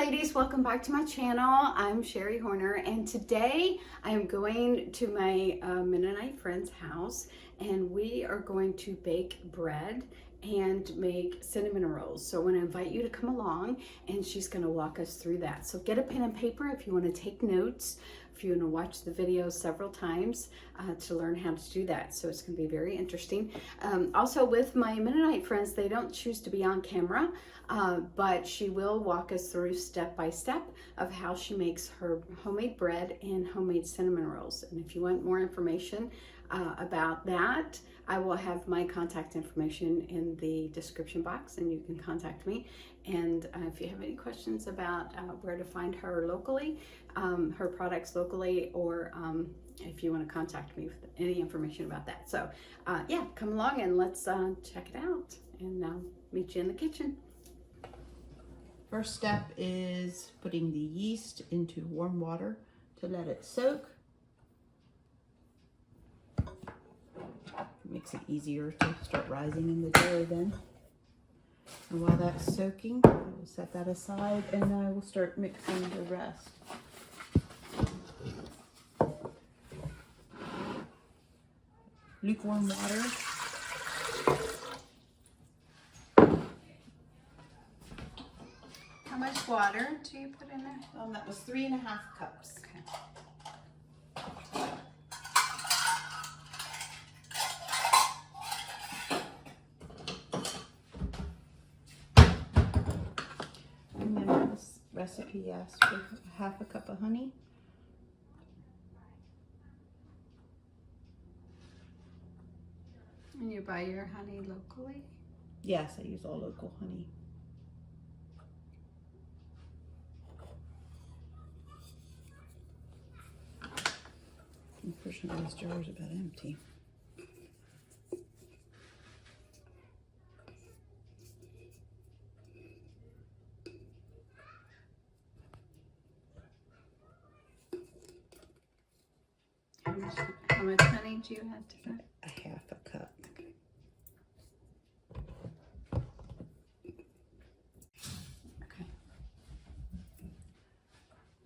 ladies, welcome back to my channel. I'm Sherry Horner, and today I am going to my Mennonite friend's house, and we are going to bake bread and make cinnamon rolls. So I want to invite you to come along, and she's going to walk us through that. So get a pen and paper if you want to take notes, if you want to watch the video several times to learn how to do that. So it's going to be very interesting. Also with my Mennonite friends, they don't choose to be on camera, but she will walk us through step by step of how she makes her homemade bread and homemade cinnamon rolls. And if you want more information about that, I will have my contact information in the description box, and you can contact me. And if you have any questions about where to find her locally, her products locally, or if you want to contact me with any information about that. So yeah, come along and let's check it out, and meet you in the kitchen. First step is putting the yeast into warm water to let it soak. It makes it easier to start rising in the dough then. And while that's soaking, I will set that aside and I will start mixing the rest. Lukewarm water. How much water do you put in there? That was 3.5 cups. Okay. And then this recipe asks for 1/2 cup of honey. And you buy your honey locally? Yes, I use all local honey. Unfortunately, this jar is about empty. How much honey do you have to put? 1/2 cup. Okay.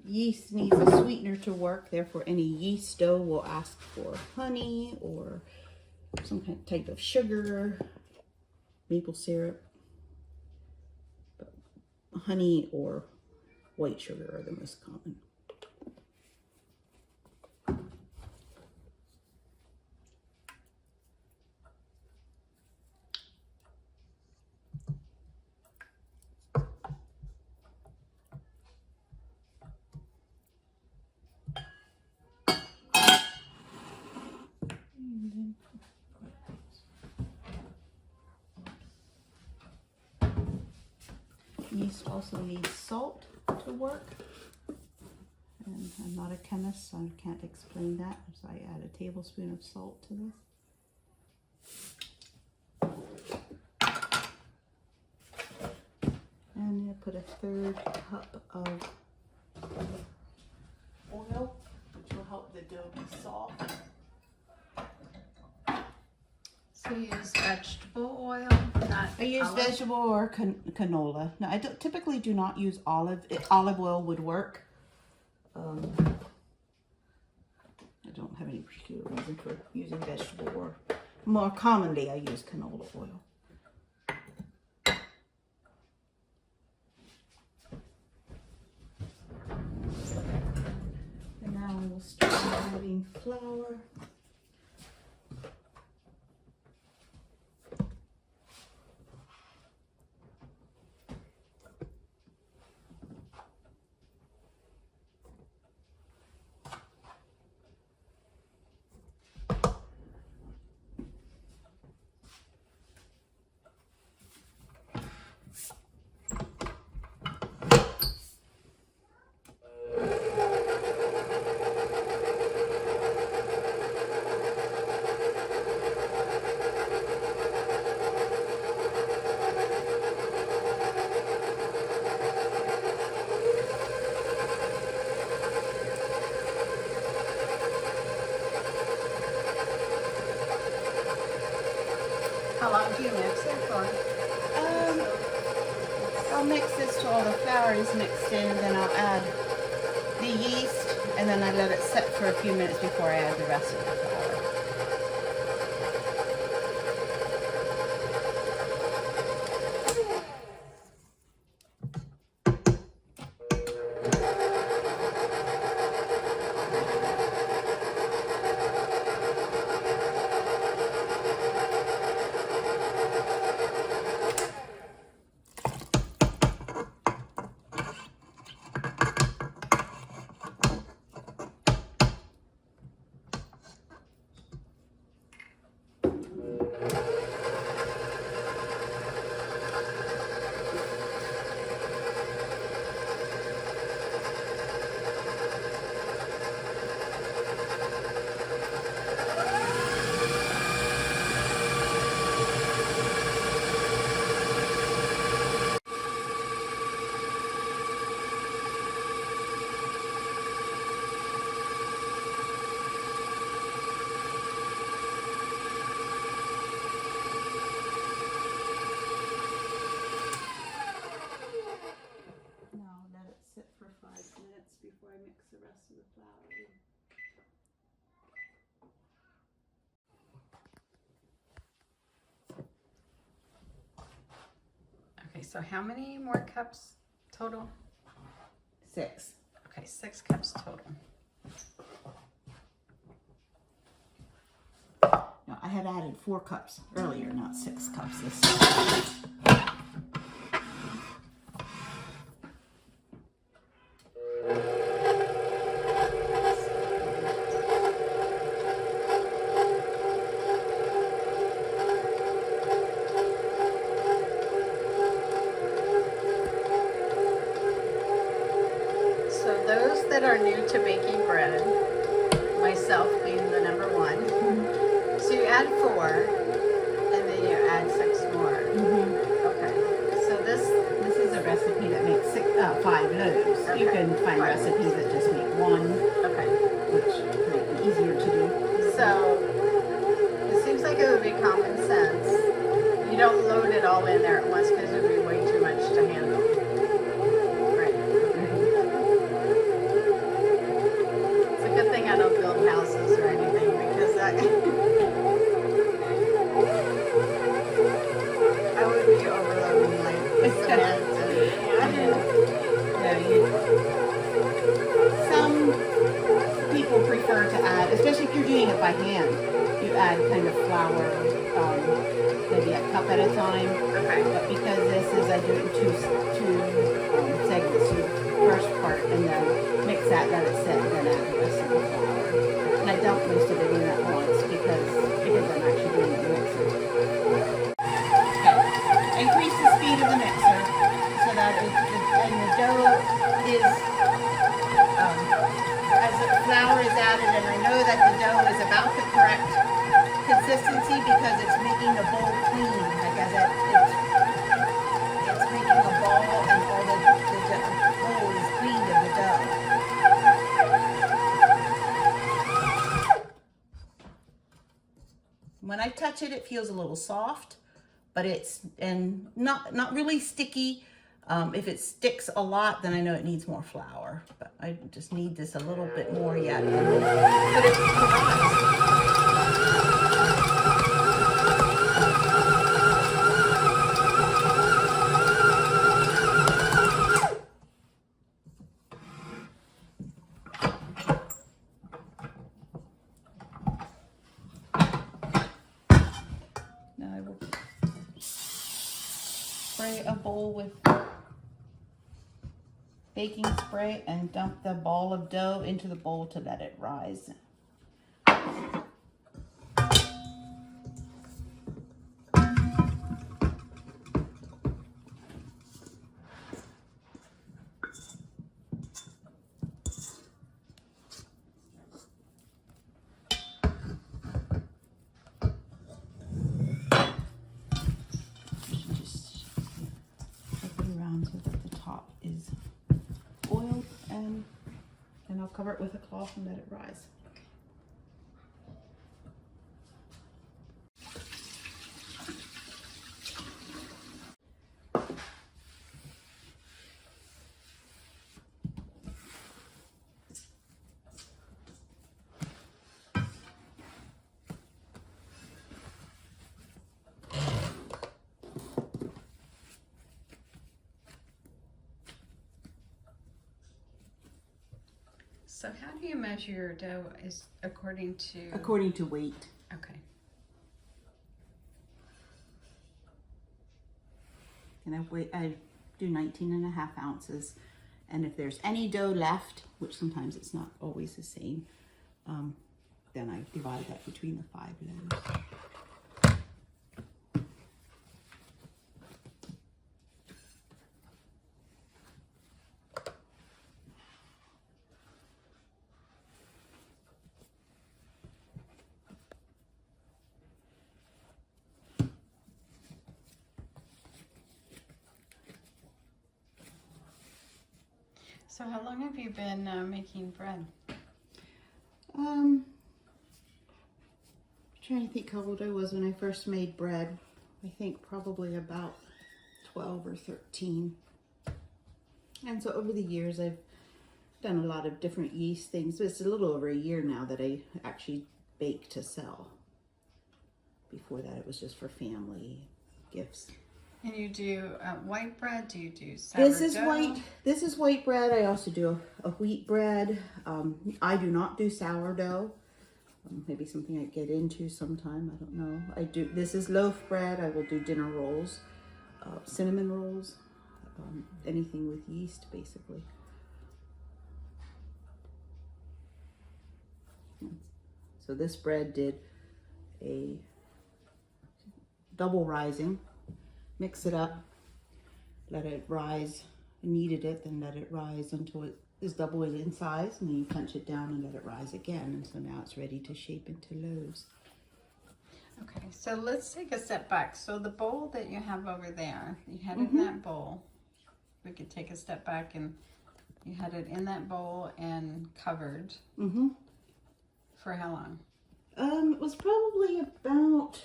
Yeast needs a sweetener to work, therefore any yeast dough will ask for honey or some kind of type of sugar, maple syrup. But honey or white sugar are the most common. Yeast also needs salt to work, and I'm not a chemist, so I can't explain that, so I add a tablespoon of salt to this. And I put 1/3 cup of oil, which will help the dough be soft. So you use vegetable oil, not I use olive? vegetable or canola. No, I typically do not use olive. Olive oil would work. I don't have any particular reason for using vegetable, or more commonly I use canola oil. And now I will start adding flour. How long do you mix it for? I'll mix this till all the flour is mixed in, then I'll add the yeast, and then I let it set for a few minutes before I add the rest of the flour. For 5 minutes before I mix the rest of the flour in. Okay, so how many more cups total? 6. Okay, 6 cups total. No, I had added 4 cups earlier, not 6 cups this time. Those that are new to baking bread, myself being the number 1, so you add 4 and then you add 6 more. Okay, so this is a recipe that makes 5 loaves. Okay. You can find recipes that just make 1, which might be easier to do. So it seems like it would be common sense. You don't load it all in there at once because it would be way too much to handle. I don't build houses or anything because I would be overloading like cement. Some people prefer to add, especially if you're doing it by hand, you add kind of flour, maybe a cup at a time. Okay. But because this is, I do it in two segments. So first part and then mix that, let it sit, and then add the rest of the flour. And I dump most of it in at once because I'm actually doing the mixer. Okay. Increase the speed of the mixer so that the dough is, as the flour is added, and I know that the dough is about the correct consistency because it's making the bowl clean. Like as it's making a ball and all the bowl is cleaned of the dough. When I touch it, it feels a little soft, but it's not really sticky. If it sticks a lot, then I know it needs more flour. But I just need this a little bit more yet. But it's now I will spray a bowl with baking spray and dump the ball of dough into the bowl to let it rise. And I'll cover it with a cloth and let it rise. So how do you measure your dough? Is according to? According to weight. Okay. And I do 19.5 ounces. And if there's any dough left, which sometimes it's not always the same, then I divide that between the 5 loaves. So how long have you been making bread? Trying to think how old I was when I first made bread. I think probably about 12 or 13. And so over the years I've done a lot of different yeast things. It's a little over a year now that I actually bake to sell. Before that it was just for family gifts. And you do white bread? Do you do sourdough? This is white bread. I also do a wheat bread. I do not do sourdough. Maybe something I get into sometime. I don't know. This is loaf bread. I will do dinner rolls, cinnamon rolls, anything with yeast, basically. So this bread did a double rising. Mix it up, let it rise, kneaded it, then let it rise until it is double in size, and then you punch it down and let it rise again. And so now it's ready to shape into loaves. Okay, so let's take a step back. So the bowl that you have over there, you had it in that bowl. We could take a step back, and you had it in that bowl and covered. For how long? It was probably about,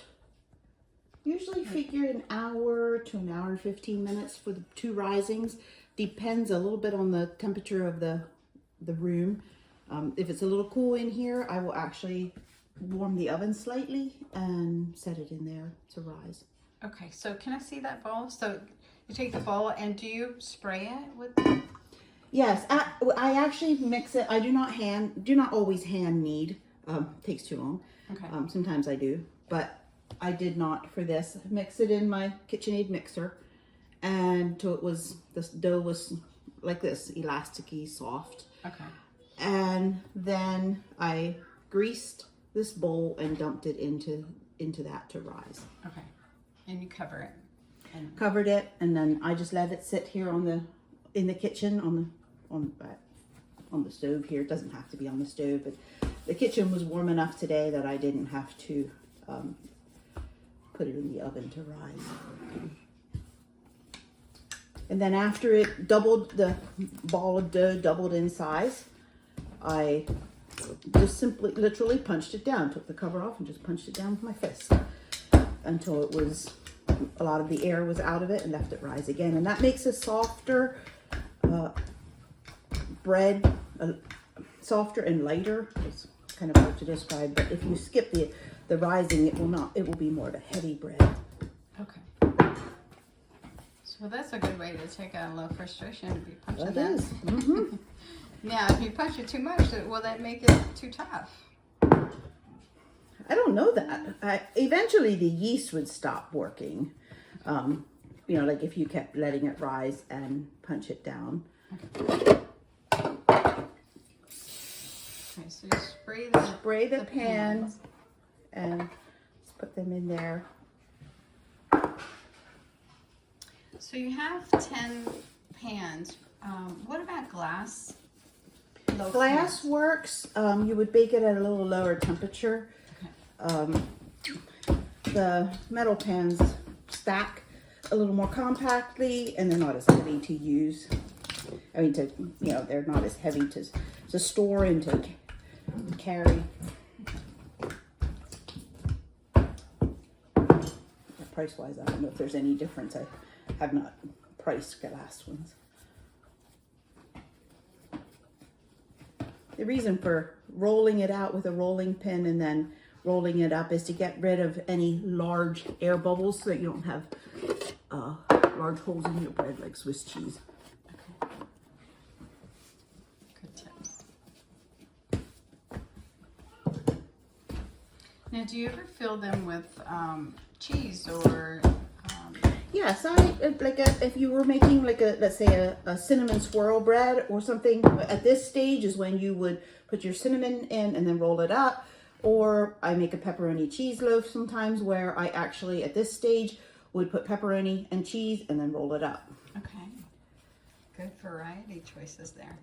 usually figure an hour to an hour and 15 minutes for the 2 risings. Depends a little bit on the temperature of the room. If it's a little cool in here, I will actually warm the oven slightly and set it in there to rise. Okay, so can I see that bowl? So you take the bowl, and do you spray it with? Yes, I actually mix it. I do not always hand knead. Takes too long. Okay. Sometimes I do, but I did not for this. Mix it in my KitchenAid mixer, and until this dough was like this, elasticy, soft. Okay. And then I greased this bowl and dumped it into that to rise. Okay. And you cover it. And covered it, and then I just let it sit here in the kitchen on the stove here. It doesn't have to be on the stove, but the kitchen was warm enough today that I didn't have to put it in the oven to rise. And then after it doubled, the ball of dough doubled in size, I just simply, literally punched it down, took the cover off and just punched it down with my fist until it was, a lot of the air was out of it, and left it rise again. And that makes a softer bread, softer and lighter. It's kind of hard to describe, but if you skip the rising, it will be more of a heavy bread. Okay. So that's a good way to take out a little frustration to be punching That that. is. Mm-hmm. Now, if you punch it too much, will that make it too tough? I don't know that. Eventually the yeast would stop working. You know, like if you kept letting it rise and punch it down. Okay, so you spray the pan and just put them in there. So you have 10 pans. What about glass? Glass works. You would bake it at a little lower temperature. Okay. The metal pans stack a little more compactly, and they're not as heavy to use. I mean, they're not as heavy to store and to carry. Price-wise, I don't know if there's any difference. I have not priced glass ones. The reason for rolling it out with a rolling pin and then rolling it up is to get rid of any large air bubbles so that you don't have large holes in your bread like Swiss cheese. Okay. Good tips. Now, do you ever fill them with cheese or? Yes, if you were making like let's say a cinnamon swirl bread or something. At this stage is when you would put your cinnamon in and then roll it up. Or I make a pepperoni cheese loaf sometimes where I actually at this stage would put pepperoni and cheese and then roll it up. Okay, good variety choices there.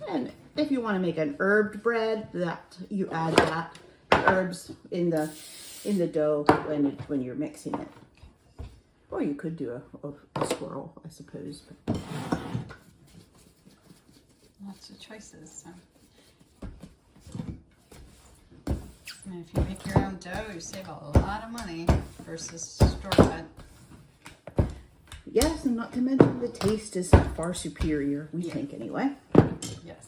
And if you want to make an herbed bread, that you add that herbs in the dough when you're mixing it. Or you could do a swirl, I suppose. But lots of choices. So. And if you make your own dough, you save a lot of money versus store-bought. Yes, and not to mention the taste is far superior, we think anyway. Yes.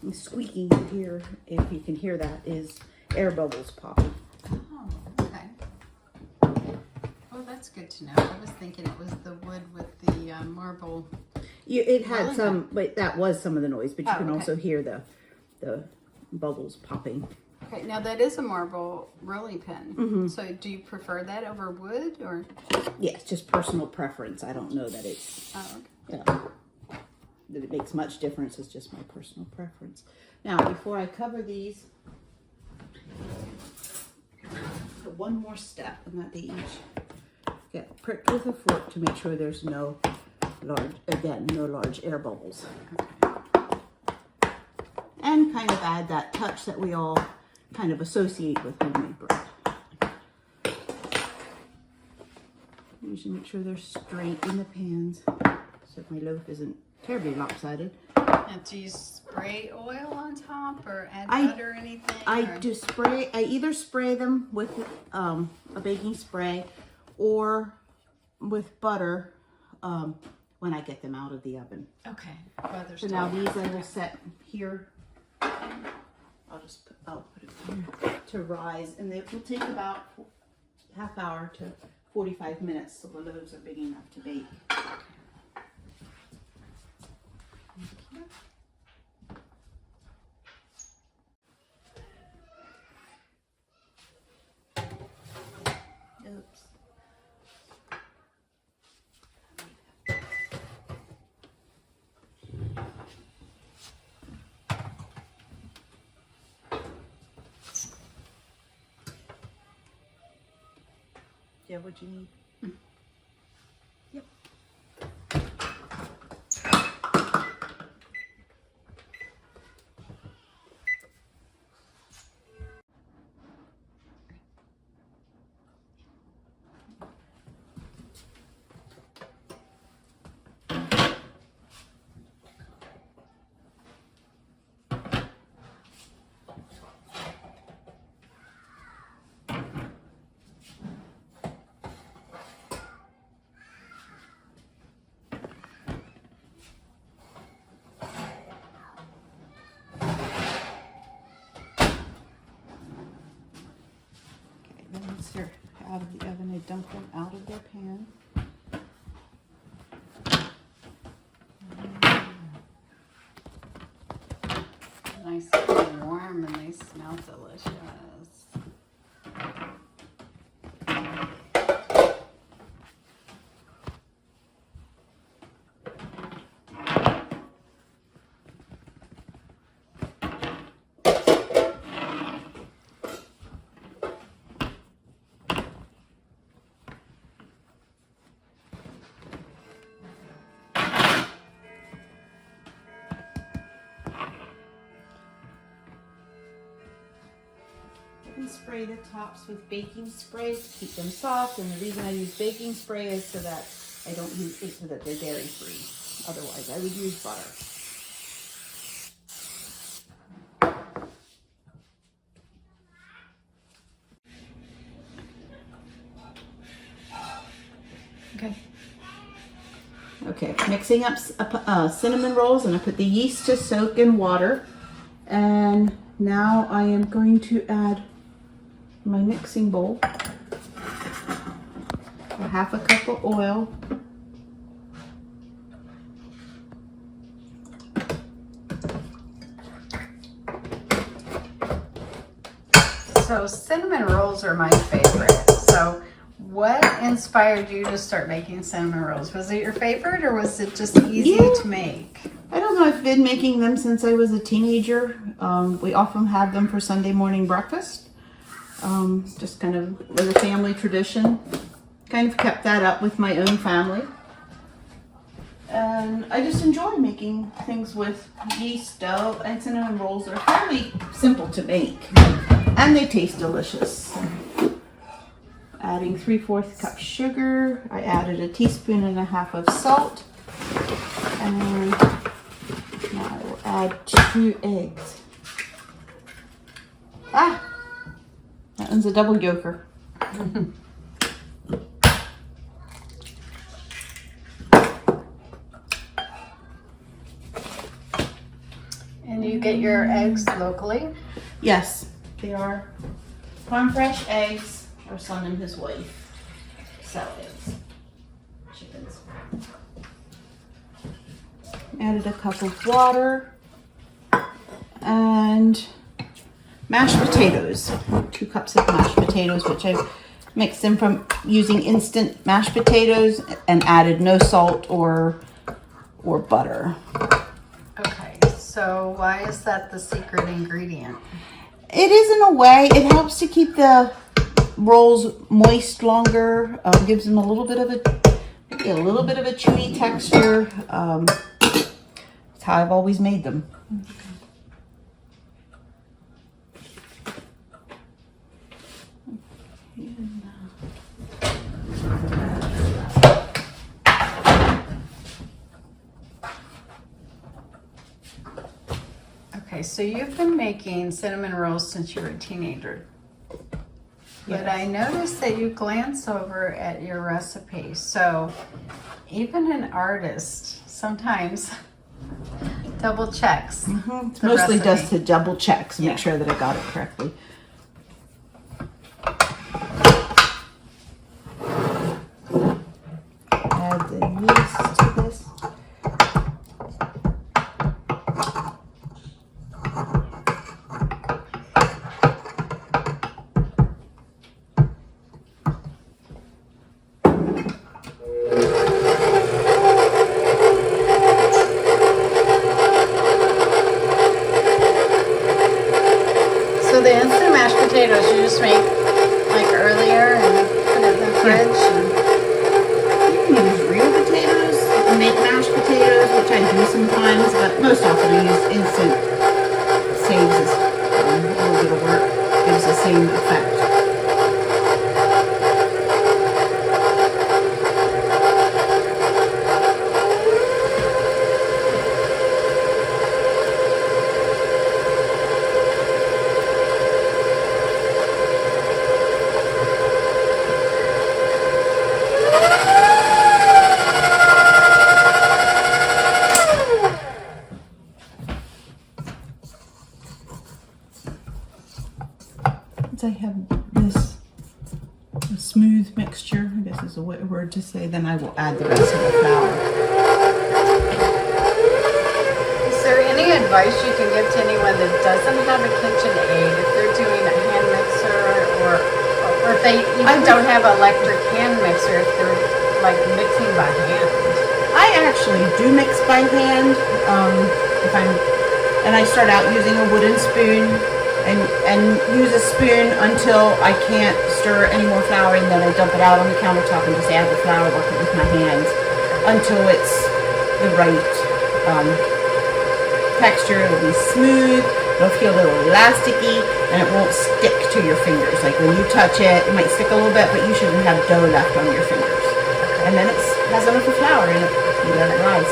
The squeaking here, if you can hear that, is air bubbles popping. Oh, okay. Oh, that's good to know. I was thinking it was the wood with the marble. It had Really some, good. but that was some of the noise. But you can okay. also hear the bubbles popping. Okay, now that is a marble rolling pin. Mm-hmm. So do you prefer that over wood or? Yes, just personal preference. I don't know that it's Oh, okay. that it makes much difference. It's just my personal preference. Now, before I cover these, one more step, and that they each get pricked with a fork to make sure there's no large air bubbles. And kind of add that touch that we all kind of associate with homemade bread. You should make sure they're straight in the pans so my loaf isn't terribly lopsided. And do you spray oil on top or add butter or anything? I either spray them with a baking spray or with butter when I get them out of the oven. Okay. So now these I will set here. I'll put it here to rise, and they will take about half hour to 45 minutes so the loaves are big enough to bake. Oops. Yeah, what you need? Yep. Then once they're out of the oven, I dump them out of their pan. Nice and warm, and they smell delicious. And spray the tops with baking spray to keep them soft. And the reason I use baking spray is so that I don't use it so that they're dairy free. Otherwise, I would use butter. mixing up cinnamon rolls, and I put the yeast to soak in water. And now I am going to add my mixing bowl, a half a cup of oil. So cinnamon rolls are my favorite. So what inspired you to start making cinnamon rolls? Was it your favorite, or was it just easy to make? I don't know. I've been making them since I was a teenager. We often had them for Sunday morning breakfast. Just kind of as a family tradition. Kind of kept that up with my own family. And I just enjoy making things with yeast dough, and cinnamon rolls are fairly simple to make. And they taste delicious. Adding 3/4 cup sugar. I added 1.5 teaspoons of salt. And now I will add 2 eggs. Ah! That one's a double yolker. And you get your eggs locally? Yes, they are farm fresh eggs. Our son and his wife sell eggs, chickens. Added a cup of water and mashed potatoes. 2 cups of mashed potatoes, which I've mixed them from using instant mashed potatoes and added no salt or butter. Okay, so why is that the secret ingredient? It is in a way. It helps to keep the rolls moist longer. Gives them a little bit of a chewy texture. That's how I've always made them. Okay, so you've been making cinnamon rolls since you were a teenager. But I noticed that you glance over at your recipes. So even an artist sometimes double checks. It's mostly just to double check to make sure that I got it correctly. Add the yeast to this. So the instant mashed potatoes you just make like earlier and put it in the fridge? You can use real potatoes and make mashed potatoes, which I do sometimes, but most often I use instant. Saves us a little bit of work, gives the same effect. Once I have this smooth mixture, I guess is a word to say, then I will add the rest of the flour. Is there any advice you can give to anyone that doesn't have a KitchenAid, if they're doing a hand mixer or if they even don't have an electric hand mixer, if they're like mixing by hand? I actually do mix by hand. I start out using a wooden spoon and use a spoon until I can't stir any more flour, and then I dump it out on the countertop and just add the flour, work it with my hands until it's the right texture. It'll be smooth, it'll feel a little elasticy, and it won't stick to your fingers. Like when you touch it, it might stick a little bit, but you shouldn't have dough left on your fingers. And then it has enough of flour in it, you let it rise.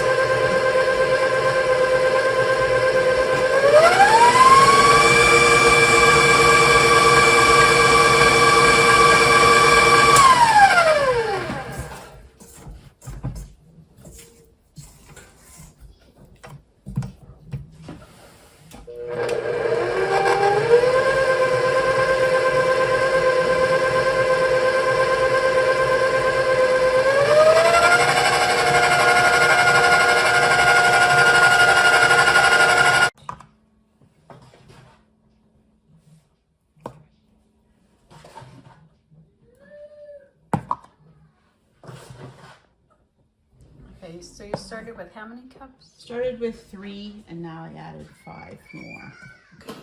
started with how many cups? Started with 3 and now I added 5 more. Okay.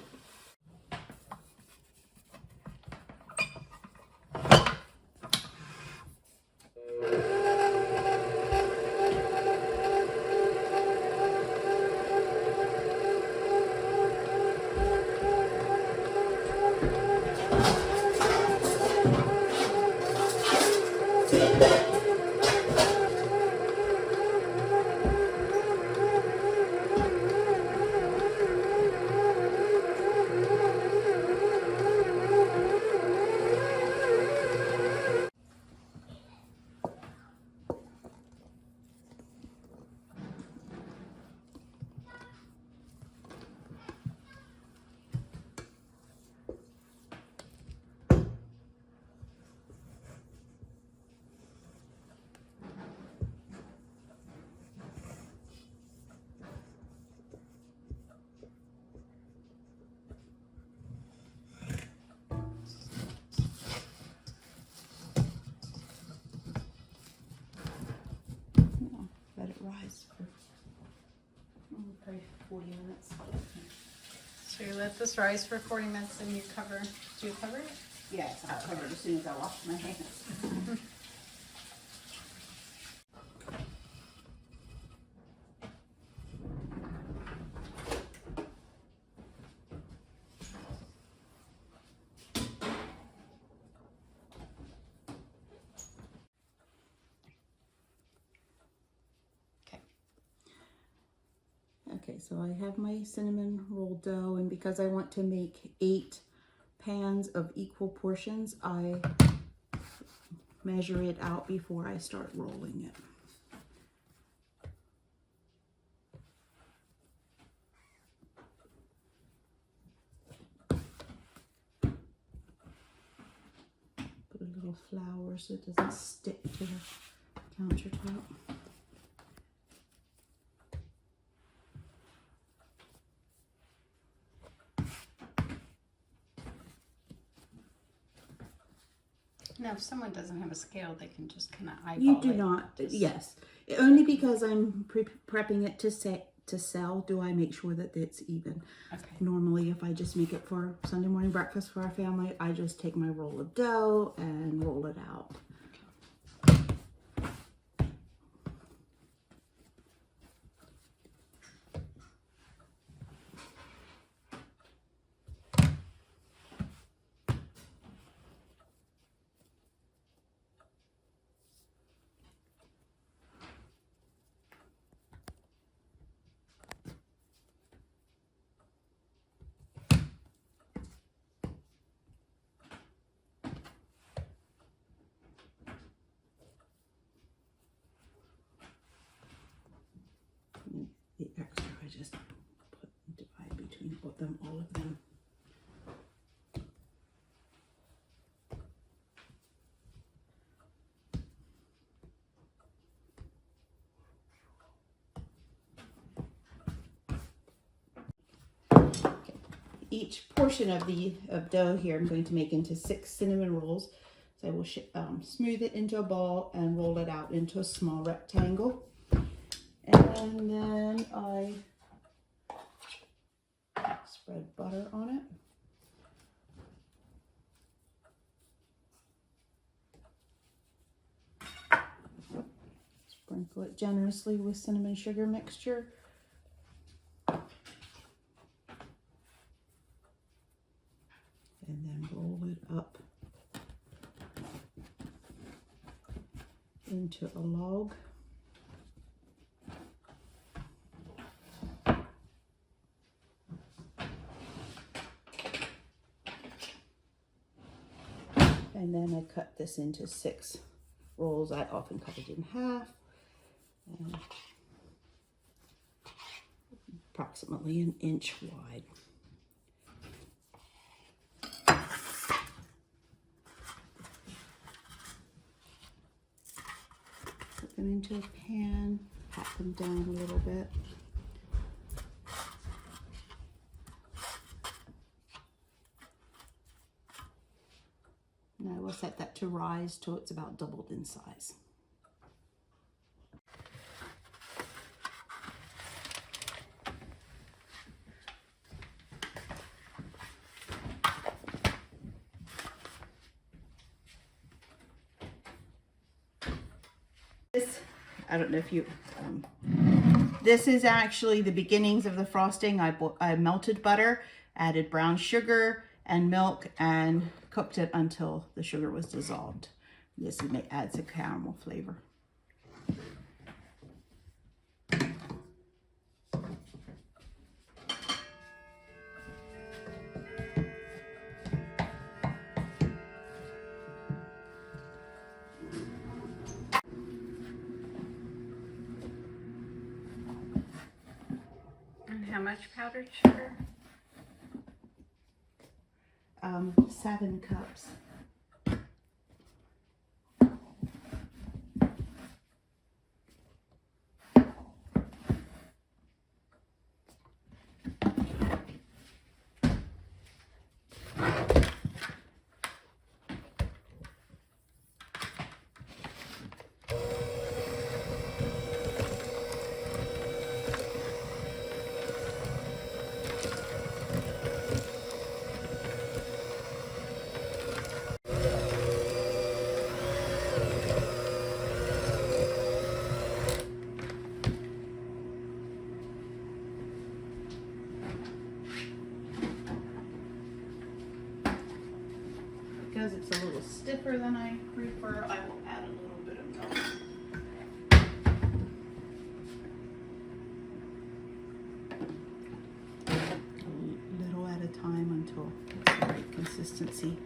Let it rise for probably 40 minutes. So you let this rise for 40 minutes and you cover, do you cover it? Yes, I'll cover it as soon as I wash my hands. Okay, so I have my cinnamon roll dough, and because I want to make 8 pans of equal portions, I measure it out before I start rolling it. Put a little flour so it doesn't stick to the countertop. Now, if someone doesn't have a scale, they can just kind of eyeball You do it. not, yes. Only because I'm prepping it to sell do I make sure that it's even. Okay. Normally, if I just make it for Sunday morning breakfast for our family, I just take my roll of dough and roll it out. The extra I just divide between all of them. Okay. Each portion of dough here I'm going to make into 6 cinnamon rolls. So I will smooth it into a ball and roll it out into a small rectangle. And then I spread butter on it. Sprinkle it generously with cinnamon sugar mixture. And then roll it up into a log. And then I cut this into 6 rolls. I often cut it in half, and approximately 1 inch wide. Put them into a pan, pat them down a little bit. Now we'll set that to rise till it's about doubled in size. I don't know if you, this is actually the beginnings of the frosting. I melted butter, added brown sugar and milk, and cooked it until the sugar was dissolved. This adds a caramel flavor. And how much powdered sugar? 7 cups. Because it's a little stiffer than I prefer, I will add a little bit of milk. A little at a time until it's the right consistency.